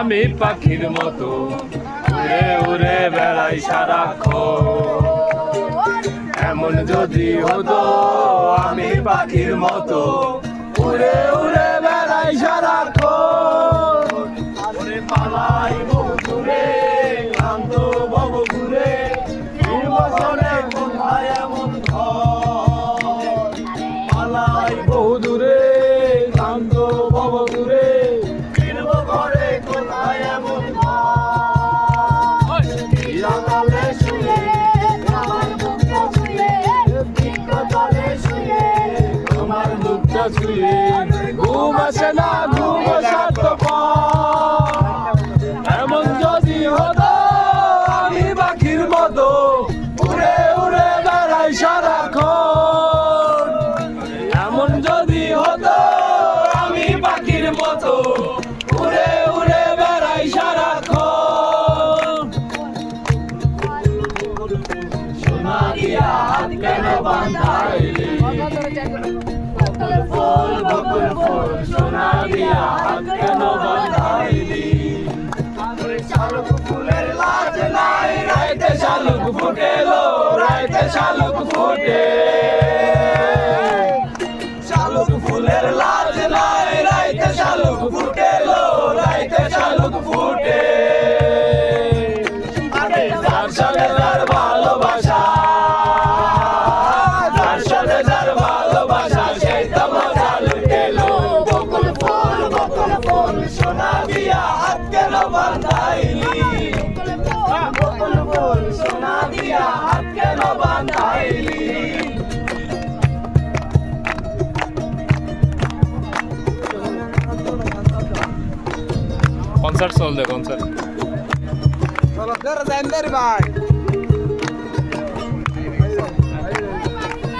আমি পাখির মতো উড়ে উড়ে বেড়াই সারাক্ষণ। এমন যদি হতো আমি পাখির মতো উড়ে উড়ে বেড়াই সারাক্ষণ। ওরে পালাই বহু দূরে ক্লান্ত ভব ঘুরে বছরে কোথায় এমন ঘর। পালাই বহু দূরে ক্লান্ত ভব ঘুরে ফিরব ঘরে কোথায় এমন ঘর। বিড়ালে শুয়ে আমার বুকটা ছুঁয়ে বৃক্ষতলে শুয়ে আমার বুকটা ছুঁয়ে ঘুম আসে না ঘুম স্বার্থপর। এমন যদি হতো আমি পাখির মতো উড়ে উড়ে বেড়াই সারাক্ষণ। এমন যদি হতো আমি পাখির মতো উড়ে উড়ে বেড়াই সারাক্ষণ। সোনা দিয়া হাত কেন বাঁধাইলি বকুল ফুল সোনা দিয়া হাত কেন বাঁধাইলি। শালুক ফুলের লাজ নাই রাইতে শালুক ফুটেলো রাইতে শালুক ফুটে। শালুক ফুলের লাজ নাই রাইতে শালুক ফুটেলো রাইতে শালুক ফুটে। যার সাথে যার ভালোবাসা যার সাথে যার ভালোবাসা সেই তো মজা লুটেলো। বকুল ফুল সোনা দিয়া হাত কেন বাঁধাইলি বকুল ফুল সোনা দিয়া হাত কেন বাঁধাইলি। কনসার্ট চলছে কনসার্ট চলো যাই ভাই।